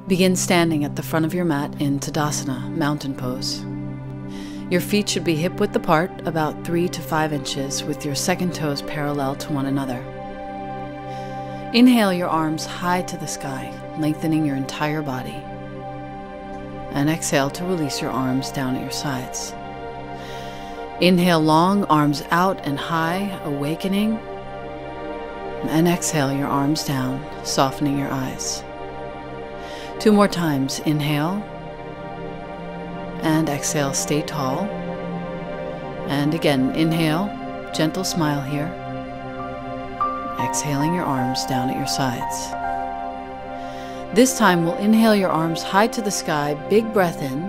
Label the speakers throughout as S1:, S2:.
S1: Begin standing at the front of your mat in Tadasana, mountain pose. Your feet should be hip-width apart, about 3 to 5 inches, with your second toes parallel to one another. Inhale your arms high to the sky, lengthening your entire body. And exhale to release your arms down at your sides. Inhale long, arms out and high, awakening. And exhale your arms down, softening your eyes. 2 more times. Inhale. And exhale, stay tall. And again, inhale, gentle smile here. Exhaling your arms down at your sides. This time we'll inhale your arms high to the sky, big breath in.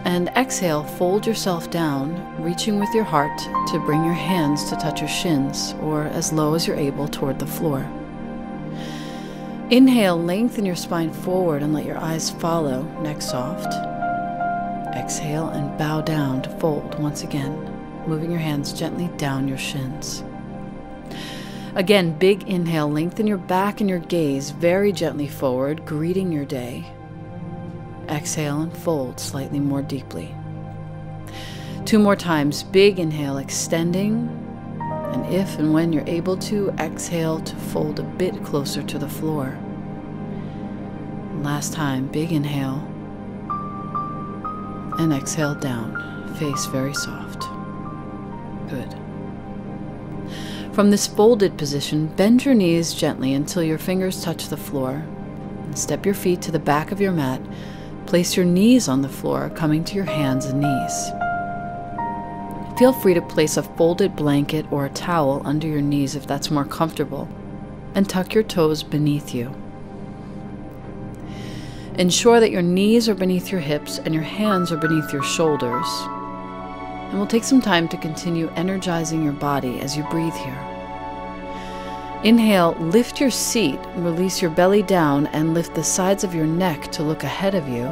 S1: And exhale, fold yourself down, reaching with your heart to bring your hands to touch your shins, or as low as you're able toward the floor. Inhale, lengthen your spine forward and let your eyes follow, neck soft. Exhale and bow down to fold once again, moving your hands gently down your shins. Again, big inhale, lengthen your back and your gaze very gently forward, greeting your day. Exhale and fold slightly more deeply. 2 more times, big inhale, extending, and if and when you're able to, exhale to fold a bit closer to the floor. Last time, big inhale, and exhale down, face very soft. Good. From this folded position, bend your knees gently until your fingers touch the floor. Step your feet to the back of your mat. Place your knees on the floor, coming to your hands and knees. Feel free to place a folded blanket or a towel under your knees if that's more comfortable, and tuck your toes beneath you. Ensure that your knees are beneath your hips and your hands are beneath your shoulders. And we'll take some time to continue energizing your body as you breathe here. Inhale, lift your seat, release your belly down, and lift the sides of your neck to look ahead of you.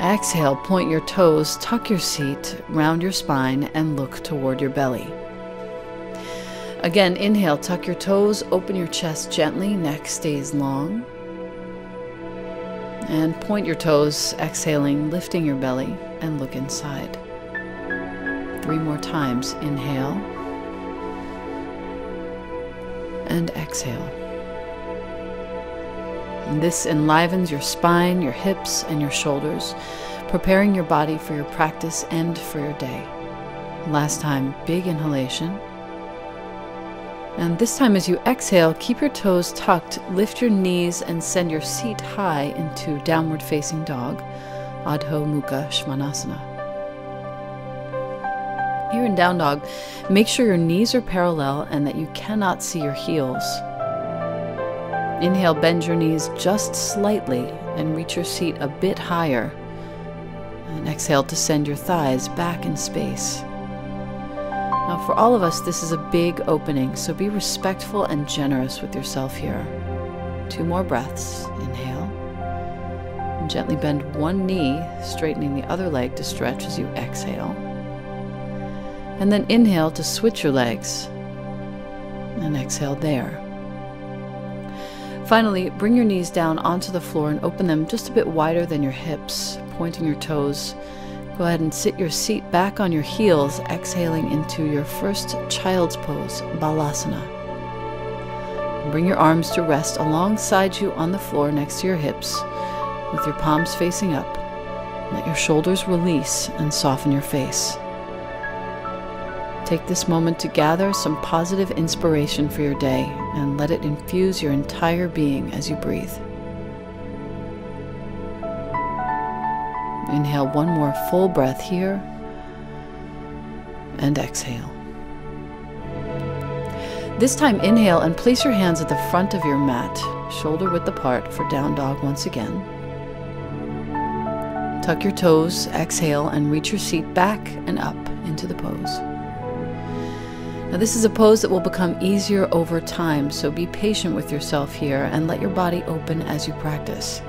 S1: Exhale, point your toes, tuck your seat, round your spine, and look toward your belly. Again, inhale, tuck your toes, open your chest gently, neck stays long. And point your toes, exhaling, lifting your belly, and look inside. 3 more times. Inhale. And exhale. And this enlivens your spine, your hips, and your shoulders, preparing your body for your practice and for your day. Last time, big inhalation. And this time as you exhale, keep your toes tucked, lift your knees, and send your seat high into downward facing dog, Adho Mukha Svanasana. Here in down dog, make sure your knees are parallel and that you cannot see your heels. Inhale, bend your knees just slightly and reach your seat a bit higher. And exhale to send your thighs back in space. Now for all of us, this is a big opening, so be respectful and generous with yourself here. 2 more breaths. Inhale. And gently bend one knee, straightening the other leg to stretch as you exhale. And then inhale to switch your legs. And exhale there. Finally, bring your knees down onto the floor and open them just a bit wider than your hips, pointing your toes. Go ahead and sit your seat back on your heels, exhaling into your first child's pose, Balasana. Bring your arms to rest alongside you on the floor next to your hips, with your palms facing up. Let your shoulders release and soften your face. Take this moment to gather some positive inspiration for your day and let it infuse your entire being as you breathe. Inhale 1 more full breath here, and exhale. This time inhale and place your hands at the front of your mat, shoulder width apart for down dog once again. Tuck your toes, exhale, and reach your seat back and up into the pose. Now this is a pose that will become easier over time, so be patient with yourself here and let your body open as you practice.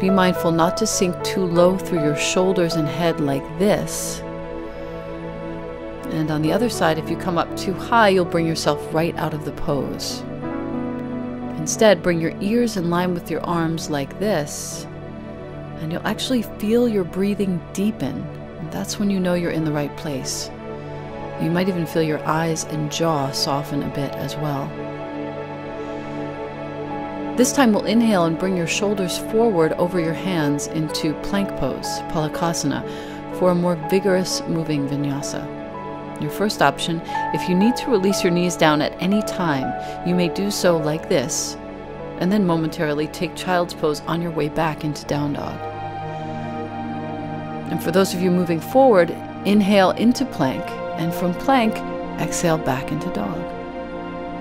S1: Be mindful not to sink too low through your shoulders and head like this. And on the other side, if you come up too high, you'll bring yourself right out of the pose. Instead, bring your ears in line with your arms like this, and you'll actually feel your breathing deepen. And that's when you know you're in the right place. You might even feel your eyes and jaw soften a bit as well. This time we'll inhale and bring your shoulders forward over your hands into plank pose, Palakasana, for a more vigorous moving vinyasa. Your first option, if you need to release your knees down at any time, you may do so like this, and then momentarily take child's pose on your way back into down dog. And for those of you moving forward, inhale into plank, and from plank, exhale back into dog.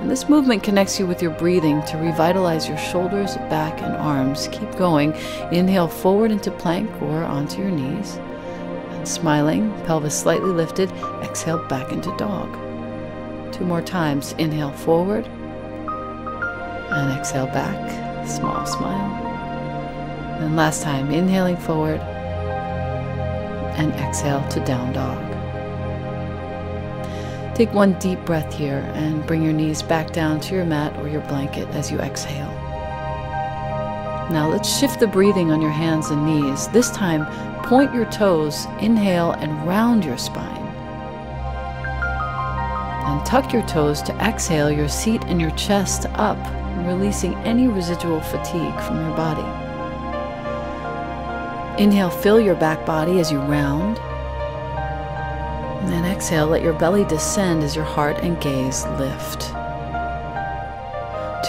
S1: And this movement connects you with your breathing to revitalize your shoulders, back, and arms. Keep going. Inhale forward into plank or onto your knees. And smiling, pelvis slightly lifted, exhale back into dog. 2 more times. Inhale forward and exhale back. Small smile. And last time, inhaling forward and exhale to down dog. Take 1 deep breath here and bring your knees back down to your mat or your blanket as you exhale. Now let's shift the breathing on your hands and knees. This time, point your toes, inhale, and round your spine. And tuck your toes to exhale your seat and your chest up, releasing any residual fatigue from your body. Inhale, fill your back body as you round. And then exhale, let your belly descend as your heart and gaze lift.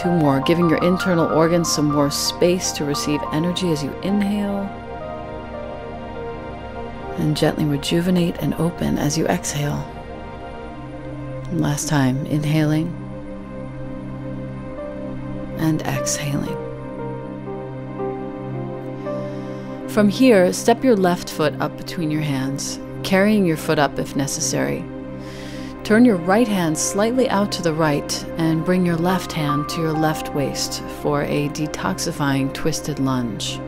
S1: 2 more, giving your internal organs some more space to receive energy as you inhale. And gently rejuvenate and open as you exhale. And last time, inhaling and exhaling. From here, step your left foot up between your hands, carrying your foot up if necessary. Turn your right hand slightly out to the right and bring your left hand to your left waist for a detoxifying twisted lunge.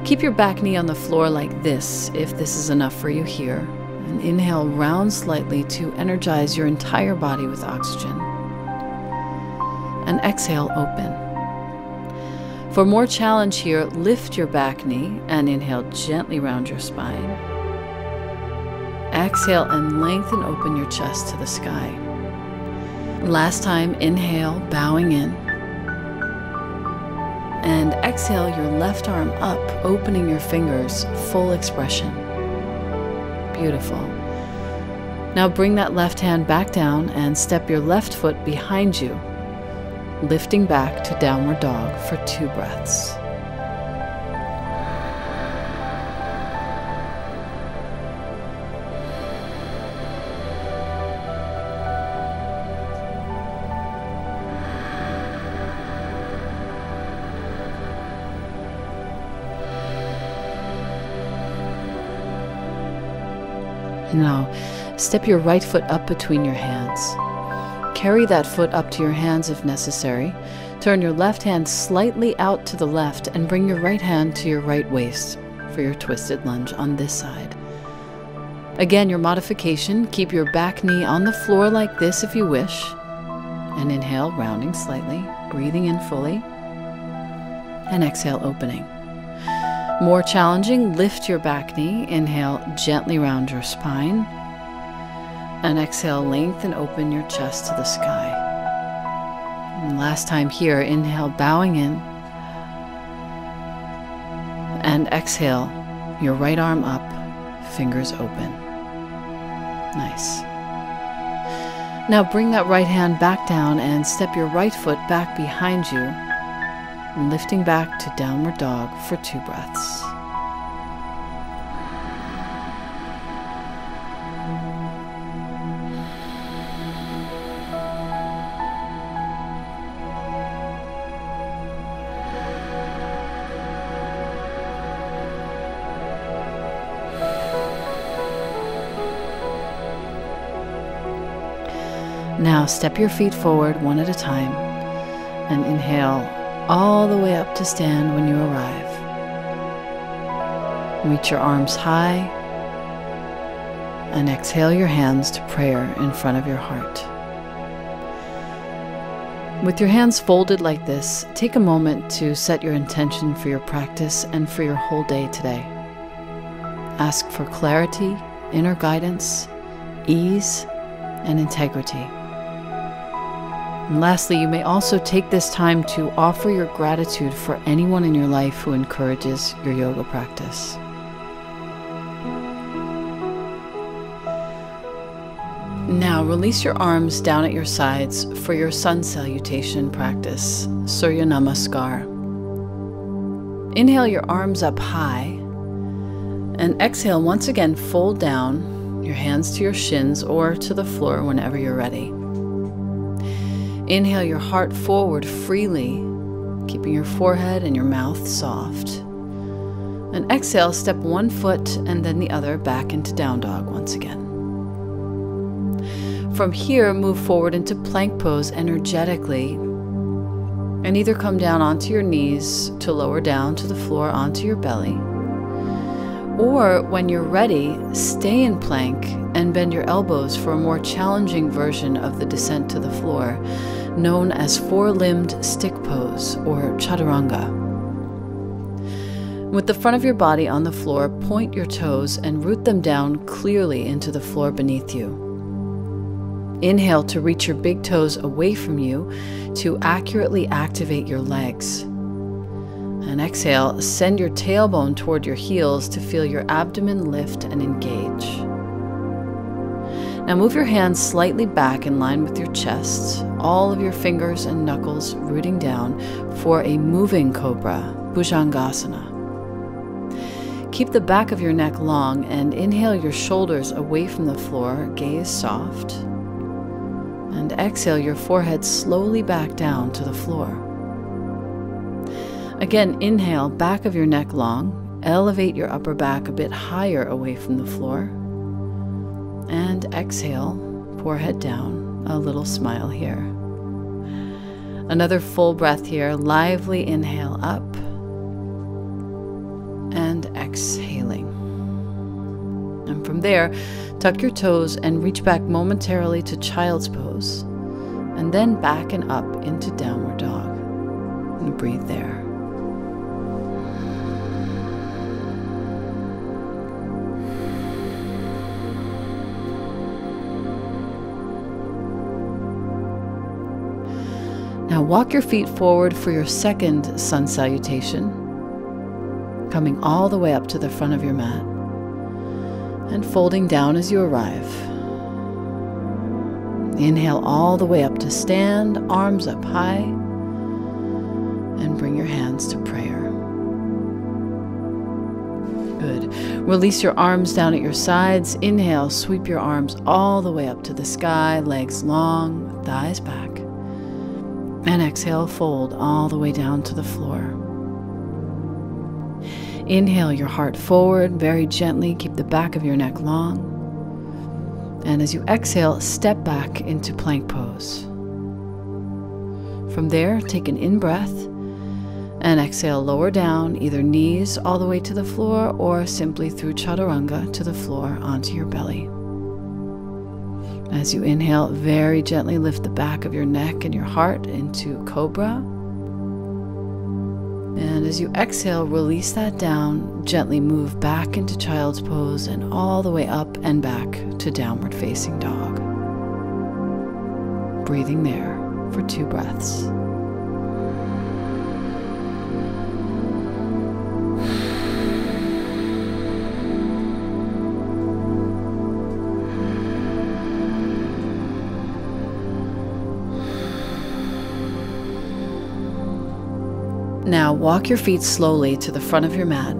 S1: Keep your back knee on the floor like this if this is enough for you here. And inhale, round slightly to energize your entire body with oxygen. And exhale, open. For more challenge here, lift your back knee and inhale, gently round your spine. Exhale and lengthen open your chest to the sky. Last time, inhale, bowing in. And exhale your left arm up, opening your fingers, full expression. Beautiful. Now bring that left hand back down and step your left foot behind you, lifting back to downward dog for 2 breaths. Now, step your right foot up between your hands. Carry that foot up to your hands if necessary. Turn your left hand slightly out to the left and bring your right hand to your right waist for your twisted lunge on this side. Again, your modification, keep your back knee on the floor like this if you wish. And inhale, rounding slightly, breathing in fully. And exhale, opening. More challenging, lift your back knee. Inhale, gently round your spine. And exhale, lengthen open your chest to the sky. And last time here, inhale, bowing in. And exhale, your right arm up, fingers open. Nice. Now bring that right hand back down and step your right foot back behind you, lifting back to downward dog for 2 breaths. Now step your feet forward 1 at a time and inhale all the way up to stand when you arrive. Reach your arms high and exhale your hands to prayer in front of your heart. With your hands folded like this, take a moment to set your intention for your practice and for your whole day today. Ask for clarity, inner guidance, ease, and integrity. And lastly, you may also take this time to offer your gratitude for anyone in your life who encourages your yoga practice. Now release your arms down at your sides for your sun salutation practice, Surya Namaskar. Inhale your arms up high, and exhale once again, fold down your hands to your shins or to the floor whenever you're ready. Inhale your heart forward freely, keeping your forehead and your mouth soft. And exhale, step one foot and then the other back into down dog once again. From here, move forward into plank pose energetically, and either come down onto your knees to lower down to the floor onto your belly, or when you're ready, stay in plank and bend your elbows for a more challenging version of the descent to the floor, known as four-limbed stick pose or chaturanga. With the front of your body on the floor, point your toes and root them down clearly into the floor beneath you. Inhale to reach your big toes away from you to accurately activate your legs. And exhale, send your tailbone toward your heels to feel your abdomen lift and engage. Now move your hands slightly back in line with your chest, all of your fingers and knuckles rooting down for a moving cobra, Bhujangasana. Keep the back of your neck long and inhale your shoulders away from the floor, gaze soft. And exhale your forehead slowly back down to the floor. Again, inhale, back of your neck long, elevate your upper back a bit higher away from the floor. And exhale, forehead down, a little smile here. Another full breath here, lively inhale up and exhaling. And from there, tuck your toes and reach back momentarily to child's pose, and then back and up into downward dog. And breathe there. Now walk your feet forward for your second sun salutation, coming all the way up to the front of your mat, and folding down as you arrive. Inhale all the way up to stand, arms up high, and bring your hands to prayer. Good. Release your arms down at your sides. Inhale, sweep your arms all the way up to the sky, legs long, thighs back. And exhale, fold all the way down to the floor. Inhale your heart forward very gently, keep the back of your neck long. And as you exhale, step back into plank pose. From there, take an in-breath and exhale, lower down, either knees all the way to the floor or simply through chaturanga to the floor onto your belly. As you inhale, very gently lift the back of your neck and your heart into cobra. And as you exhale, release that down, gently move back into child's pose and all the way up and back to downward facing dog. Breathing there for 2 breaths. Now walk your feet slowly to the front of your mat.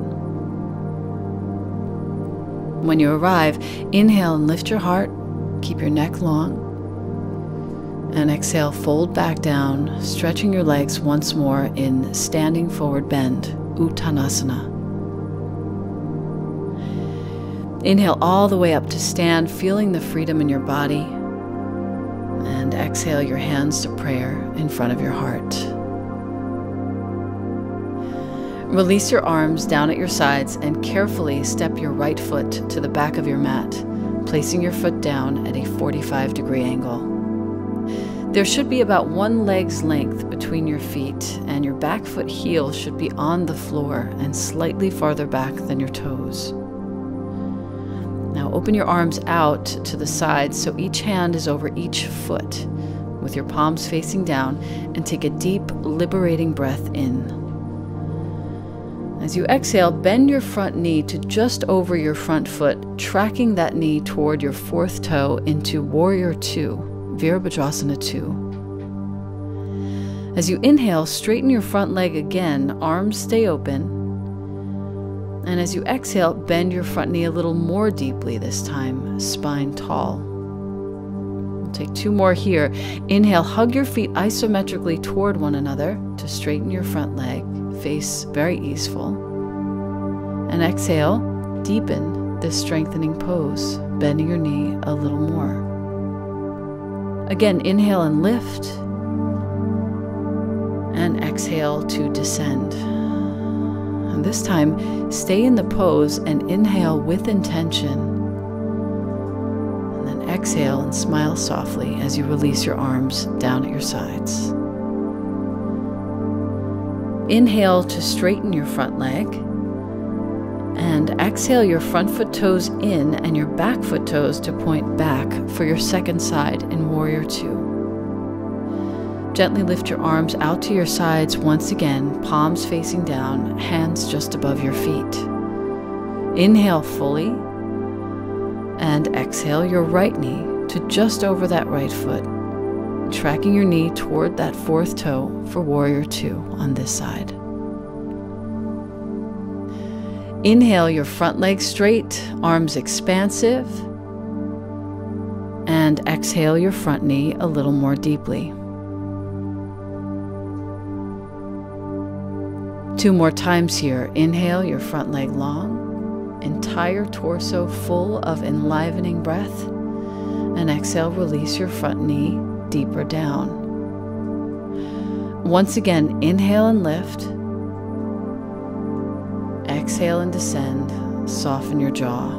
S1: When you arrive, inhale and lift your heart, keep your neck long, and exhale, fold back down, stretching your legs once more in standing forward bend, Uttanasana. Inhale all the way up to stand, feeling the freedom in your body, and exhale your hands to prayer in front of your heart. Release your arms down at your sides and carefully step your right foot to the back of your mat, placing your foot down at a 45-degree angle. There should be about one leg's length between your feet, and your back foot heel should be on the floor and slightly farther back than your toes. Now open your arms out to the sides so each hand is over each foot, with your palms facing down, and take a deep, liberating breath in. As you exhale, bend your front knee to just over your front foot, tracking that knee toward your fourth toe into Warrior 2, Virabhadrasana 2. As you inhale, straighten your front leg again, arms stay open. And as you exhale, bend your front knee a little more deeply this time, spine tall. We'll take 2 more here. Inhale, hug your feet isometrically toward one another to straighten your front leg. Face very easeful. And exhale, deepen this strengthening pose, bending your knee a little more. Again, inhale and lift. And exhale to descend. And this time, stay in the pose and inhale with intention. And then exhale and smile softly as you release your arms down at your sides. Inhale to straighten your front leg, and exhale your front foot toes in and your back foot toes to point back for your second side in Warrior 2. Gently lift your arms out to your sides once again, palms facing down, hands just above your feet. Inhale fully, and exhale your right knee to just over that right foot, tracking your knee toward that fourth toe for Warrior 2 on this side. Inhale your front leg straight, arms expansive, and exhale your front knee a little more deeply. 2 more times here. Inhale your front leg long, entire torso full of enlivening breath, and exhale, release your front knee deeper down. Once again, inhale and lift. Exhale and descend. Soften your jaw.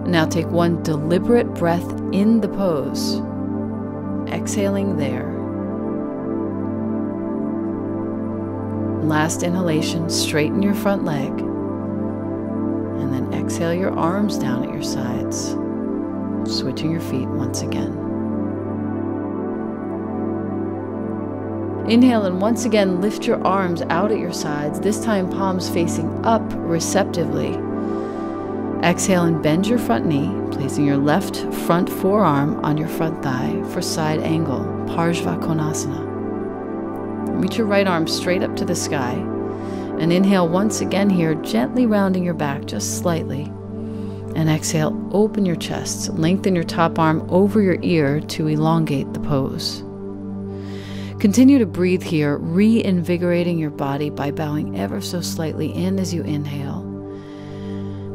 S1: Now take one deliberate breath in the pose. Exhaling there. Last inhalation, straighten your front leg. And then exhale your arms down at your sides. Switching your feet once again. Inhale and once again lift your arms out at your sides, this time palms facing up receptively. Exhale and bend your front knee, placing your left front forearm on your front thigh for side angle, Parshva Konasana. Reach your right arm straight up to the sky, and inhale once again here, gently rounding your back just slightly. And exhale, open your chest, lengthen your top arm over your ear to elongate the pose. Continue to breathe here, reinvigorating your body by bowing ever so slightly in as you inhale,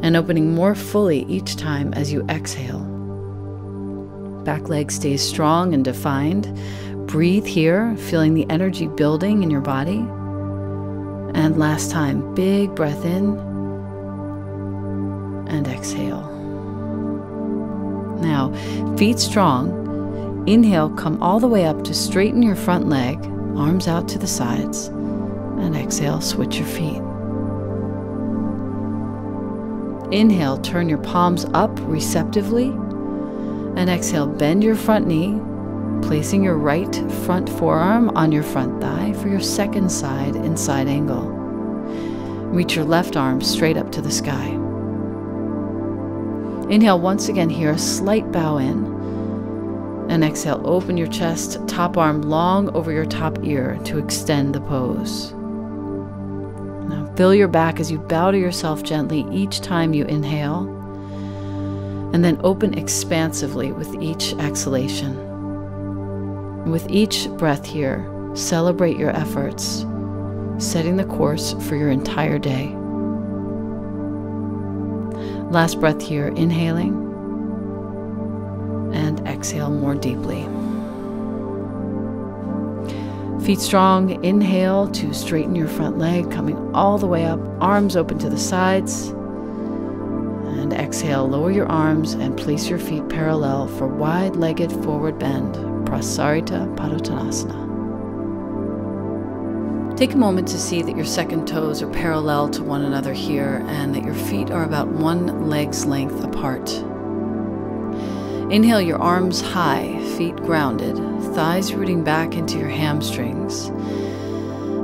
S1: and opening more fully each time as you exhale. Back leg stays strong and defined. Breathe here, feeling the energy building in your body. And last time, big breath in, and exhale. Now, feet strong. Inhale, come all the way up to straighten your front leg, arms out to the sides, and exhale, switch your feet. Inhale, turn your palms up receptively, and exhale, bend your front knee, placing your right front forearm on your front thigh for your second side in side angle. Reach your left arm straight up to the sky. Inhale once again here, a slight bow in. And exhale, open your chest, top arm long over your top ear to extend the pose. Now fill your back as you bow to yourself gently each time you inhale, and then open expansively with each exhalation. With each breath here, celebrate your efforts, setting the course for your entire day. Last breath here, inhaling, and exhale more deeply. Feet strong, inhale to straighten your front leg, coming all the way up, arms open to the sides, and exhale. exhale, lower your arms and place your feet parallel for wide-legged forward bend, Prasarita Padottanasana. Take a moment to see that your second toes are parallel to one another here and that your feet are about one leg's length apart. Inhale your arms high, feet grounded, thighs rooting back into your hamstrings.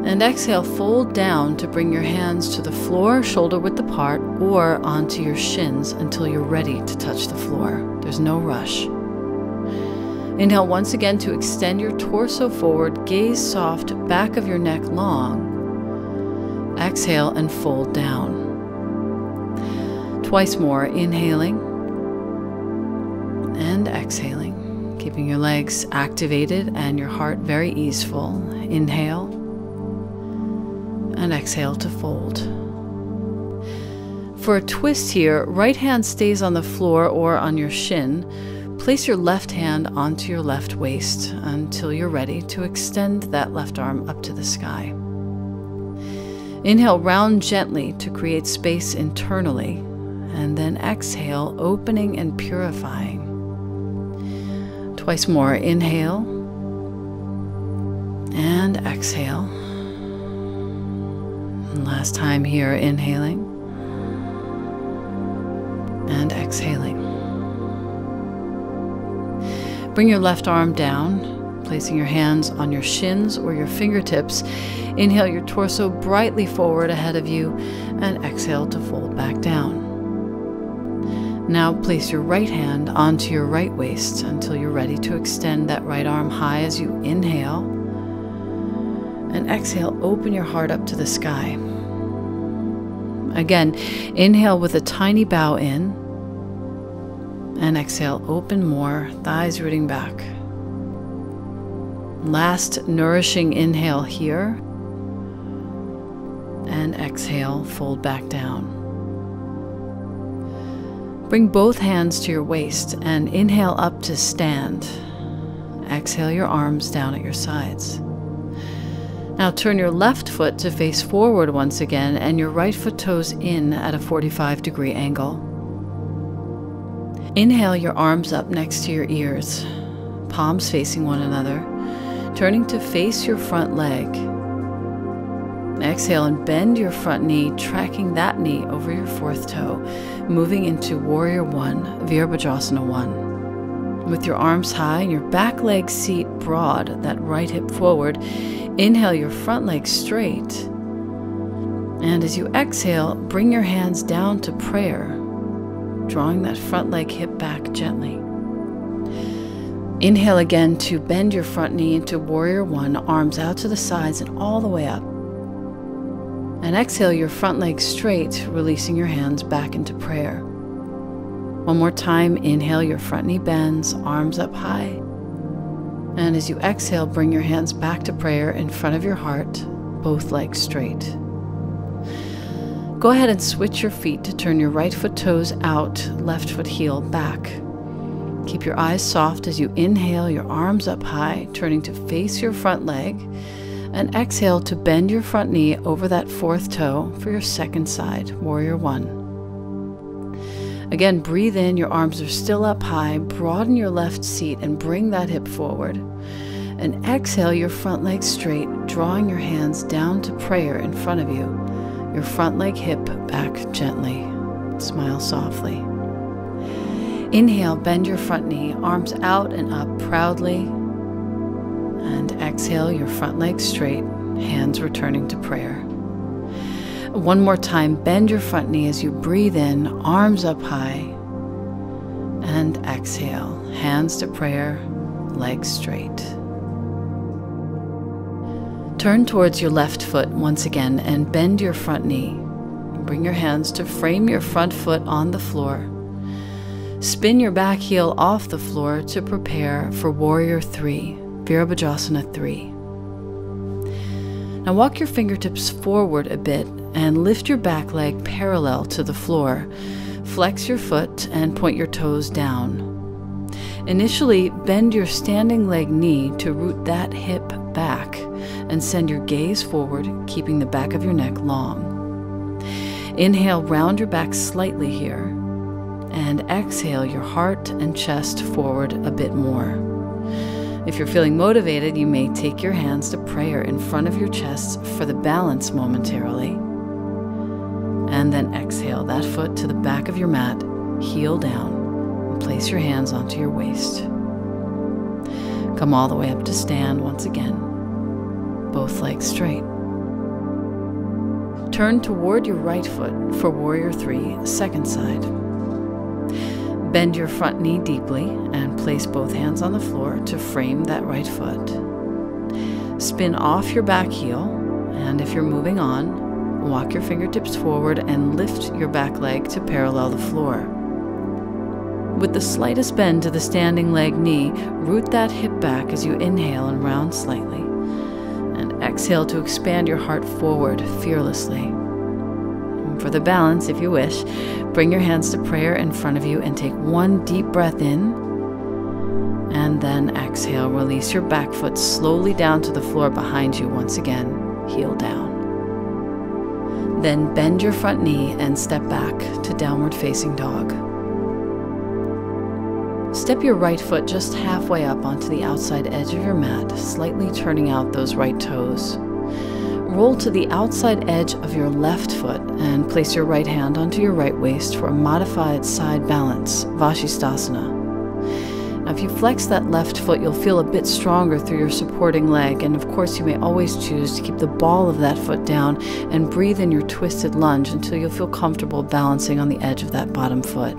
S1: And exhale, fold down to bring your hands to the floor, shoulder width apart, or onto your shins until you're ready to touch the floor. There's no rush. Inhale once again to extend your torso forward, gaze soft, back of your neck long. Exhale and fold down. Twice more, inhaling and exhaling, keeping your legs activated and your heart very easeful. Inhale and exhale to fold. For a twist here, right hand stays on the floor or on your shin. Place your left hand onto your left waist until you're ready to extend that left arm up to the sky. Inhale, round gently to create space internally, and then exhale, opening and purifying. Twice more, inhale and exhale. And last time here, inhaling and exhaling. Bring your left arm down, placing your hands on your shins or your fingertips. Inhale your torso brightly forward ahead of you and exhale to fold back down. Now place your right hand onto your right waist until you're ready to extend that right arm high as you inhale. And exhale, open your heart up to the sky. Again, inhale with a tiny bow in. And exhale, open more, thighs rooting back. Last nourishing inhale here. And exhale, fold back down. Bring both hands to your waist and inhale up to stand. Exhale your arms down at your sides. Now turn your left foot to face forward once again and your right foot toes in at a 45-degree angle. Inhale your arms up next to your ears, palms facing one another, turning to face your front leg. Exhale and bend your front knee, tracking that knee over your fourth toe, moving into Warrior One, Virabhadrasana 1. With your arms high and your back leg seat broad, that right hip forward, inhale your front leg straight. And as you exhale, bring your hands down to prayer, drawing that front leg hip back gently. Inhale again to bend your front knee into Warrior One, arms out to the sides and all the way up. And exhale your front leg straight, releasing your hands back into prayer. One more time, inhale your front knee bends, arms up high. And as you exhale, bring your hands back to prayer in front of your heart, both legs straight. Go ahead and switch your feet to turn your right foot toes out, left foot heel back. Keep your eyes soft as you inhale your arms up high, turning to face your front leg, and exhale to bend your front knee over that fourth toe for your second side, Warrior One. Again, breathe in, your arms are still up high, broaden your left seat and bring that hip forward. And exhale your front leg straight, drawing your hands down to prayer in front of you. Your front leg hip back gently. Smile softly. Inhale, bend your front knee, arms out and up proudly. And exhale your front leg straight, hands returning to prayer. One more time, bend your front knee as you breathe in, arms up high. And exhale, hands to prayer, legs straight. Turn towards your left foot once again and bend your front knee. Bring your hands to frame your front foot on the floor. Spin your back heel off the floor to prepare for Warrior 3, Virabhadrasana 3. Now walk your fingertips forward a bit and lift your back leg parallel to the floor. Flex your foot and point your toes down. Initially, bend your standing leg knee to root that hip back and send your gaze forward, keeping the back of your neck long. Inhale, round your back slightly here. and exhale your heart and chest forward a bit more. If you're feeling motivated, you may take your hands to prayer in front of your chest for the balance momentarily. And then exhale that foot to the back of your mat, heel down, and place your hands onto your waist. Come all the way up to stand once again, both legs straight. Turn toward your right foot for Warrior 3, second side. Bend your front knee deeply and place both hands on the floor to frame that right foot. Spin off your back heel, and if you're moving on, walk your fingertips forward and lift your back leg to parallel the floor. With the slightest bend to the standing leg knee, root that hip back as you inhale and round slightly. And exhale to expand your heart forward fearlessly. And for the balance, if you wish, bring your hands to prayer in front of you and take one deep breath in. And then exhale, release your back foot slowly down to the floor behind you once again, heel down. Then bend your front knee and step back to downward facing dog. Step your right foot just halfway up onto the outside edge of your mat, slightly turning out those right toes. Roll to the outside edge of your left foot and place your right hand onto your right waist for a modified side balance, Vashisthasana. Now, if you flex that left foot, you'll feel a bit stronger through your supporting leg, and of course you may always choose to keep the ball of that foot down and breathe in your twisted lunge until you'll feel comfortable balancing on the edge of that bottom foot.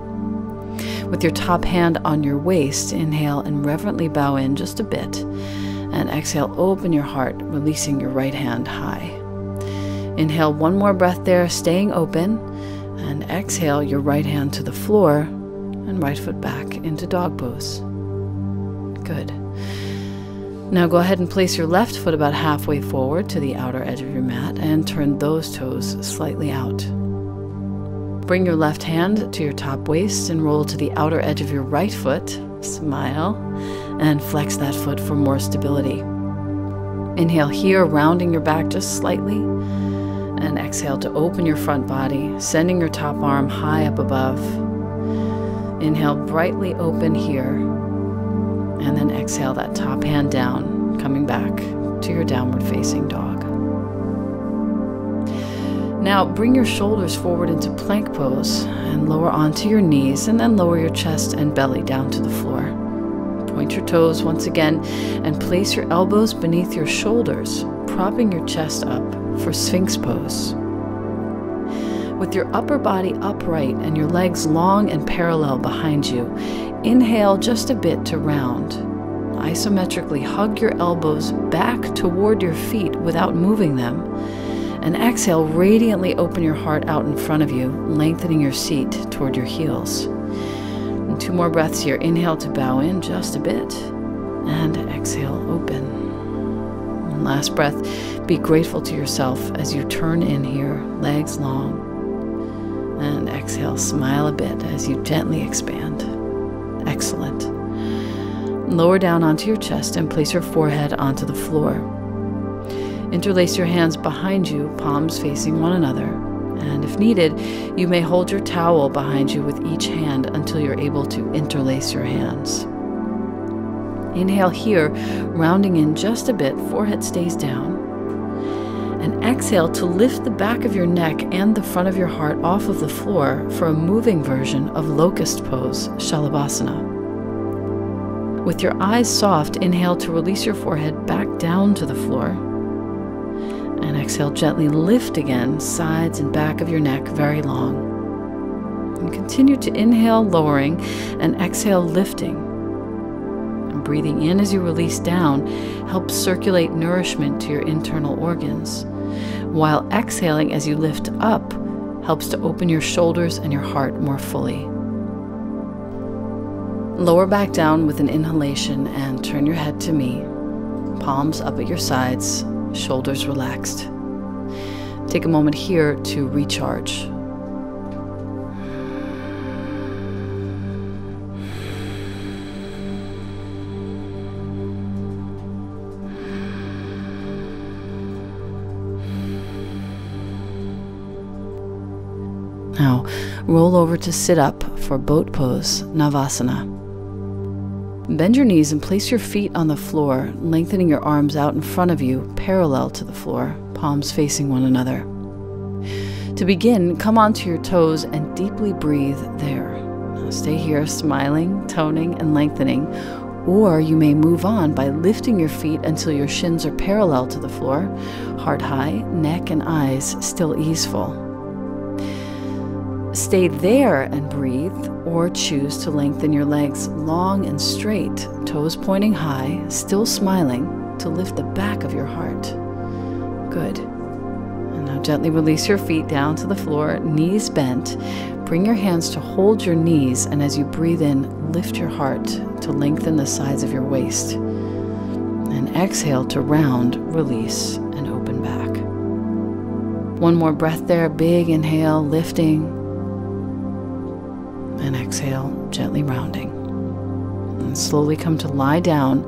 S1: With your top hand on your waist, inhale and reverently bow in just a bit, and exhale, open your heart, releasing your right hand high. Inhale one more breath there, staying open, and exhale your right hand to the floor and right foot back into dog pose. Good. Now go ahead and place your left foot about halfway forward to the outer edge of your mat and turn those toes slightly out. Bring your left hand to your top waist and roll to the outer edge of your right foot. Smile and flex that foot for more stability. Inhale here, rounding your back just slightly, and exhale to open your front body, sending your top arm high up above. Inhale, brightly open here, and then exhale that top hand down, coming back to your downward facing dog. Now bring your shoulders forward into plank pose and lower onto your knees, and then lower your chest and belly down to the floor. Point your toes once again and place your elbows beneath your shoulders, propping your chest up for Sphinx pose. With your upper body upright and your legs long and parallel behind you, inhale just a bit to round. Isometrically hug your elbows back toward your feet without moving them. And exhale, radiantly open your heart out in front of you, lengthening your seat toward your heels. And 2 more breaths here. Inhale to bow in just a bit, and exhale, open. And last breath, be grateful to yourself as you turn in here, legs long. And exhale, smile a bit as you gently expand. Excellent. Lower down onto your chest and place your forehead onto the floor. Interlace your hands behind you, palms facing one another, and if needed, you may hold your towel behind you with each hand until you're able to interlace your hands. Inhale here, rounding in just a bit, forehead stays down, and exhale to lift the back of your neck and the front of your heart off of the floor for a moving version of locust pose, Shalabhasana. With your eyes soft, inhale to release your forehead back down to the floor. And exhale, gently lift again, sides and back of your neck very long. And continue to inhale, lowering, and exhale, lifting. And breathing in as you release down helps circulate nourishment to your internal organs, while exhaling as you lift up helps to open your shoulders and your heart more fully. Lower back down with an inhalation and turn your head to me, palms up at your sides, shoulders relaxed. Take a moment here to recharge. Now, roll over to sit up for boat pose, Navasana. Bend your knees and place your feet on the floor, lengthening your arms out in front of you, parallel to the floor, palms facing one another. To begin, come onto your toes and deeply breathe there. Now stay here, smiling, toning, and lengthening, or you may move on by lifting your feet until your shins are parallel to the floor, heart high, neck and eyes still easeful. Stay there and breathe, or choose to lengthen your legs long and straight, toes pointing high, still smiling, to lift the back of your heart. Good. And now gently release your feet down to the floor, knees bent. Bring your hands to hold your knees, and as you breathe in, lift your heart to lengthen the sides of your waist. And exhale to round, release, and open back. One more breath there, big inhale, lifting. And exhale, gently rounding. And slowly come to lie down,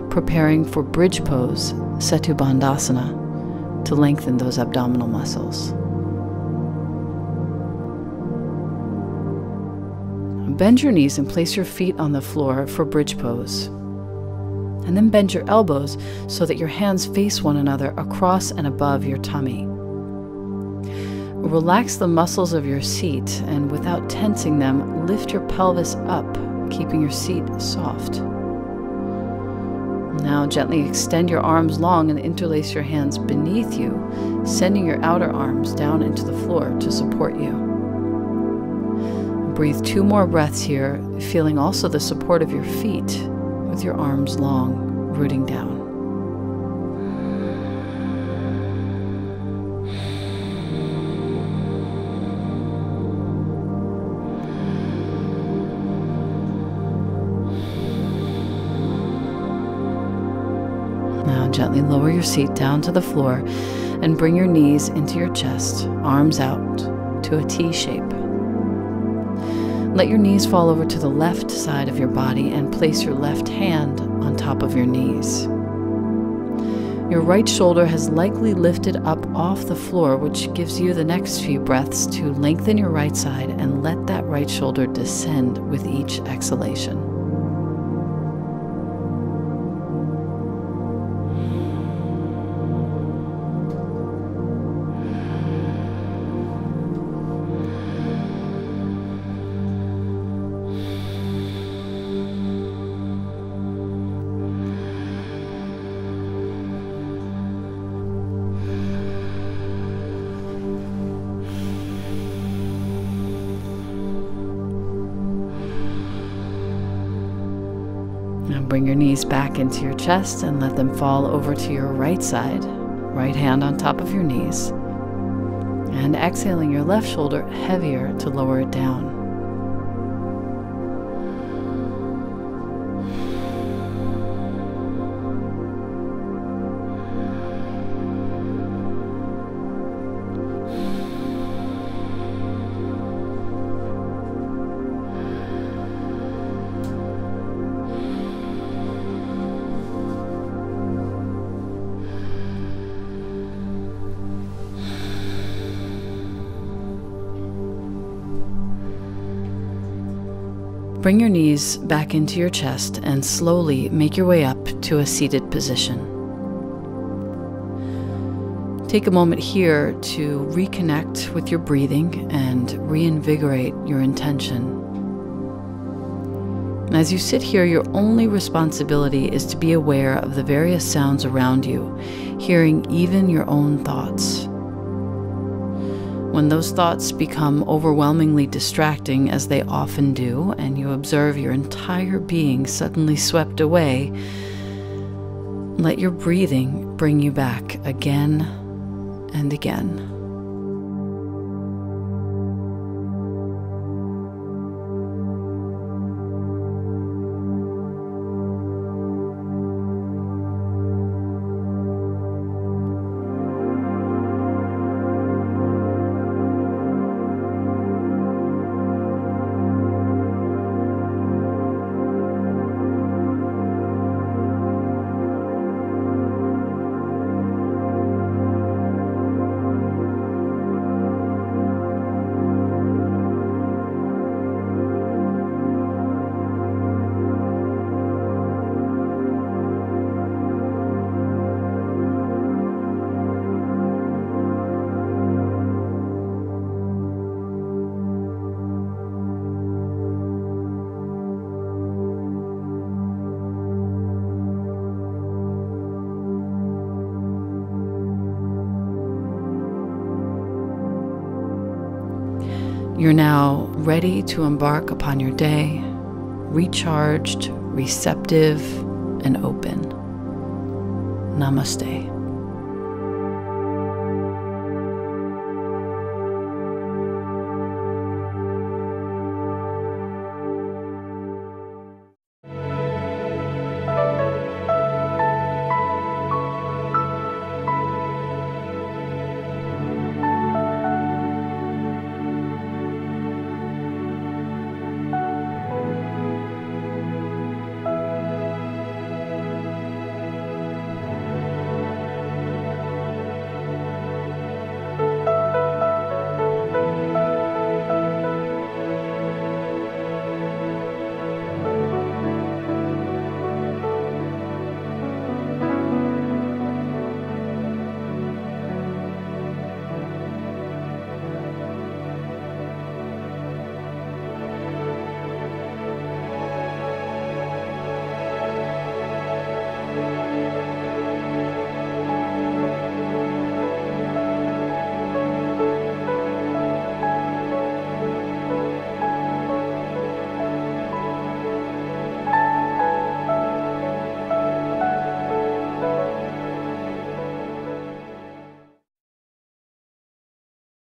S1: preparing for bridge pose, Setu Bandhasana, to lengthen those abdominal muscles. Bend your knees and place your feet on the floor for bridge pose. And then bend your elbows so that your hands face one another across and above your tummy. Relax the muscles of your seat, and without tensing them, lift your pelvis up, keeping your seat soft. Now gently extend your arms long and interlace your hands beneath you, sending your outer arms down into the floor to support you. Breathe 2 more breaths here, feeling also the support of your feet with your arms long, rooting down. Now gently lower your seat down to the floor and bring your knees into your chest, arms out to a T shape. Let your knees fall over to the left side of your body and place your left hand on top of your knees. Your right shoulder has likely lifted up off the floor, which gives you the next few breaths to lengthen your right side and let that right shoulder descend with each exhalation. Now bring your knees back into your chest and let them fall over to your right side, right hand on top of your knees. And exhaling your left shoulder heavier to lower it down. Bring your knees back into your chest and slowly make your way up to a seated position. Take a moment here to reconnect with your breathing and reinvigorate your intention. As you sit here, your only responsibility is to be aware of the various sounds around you, hearing even your own thoughts. When those thoughts become overwhelmingly distracting, as they often do, and you observe your entire being suddenly swept away, let your breathing bring you back again and again. You're now ready to embark upon your day, recharged, receptive, and open. Namaste.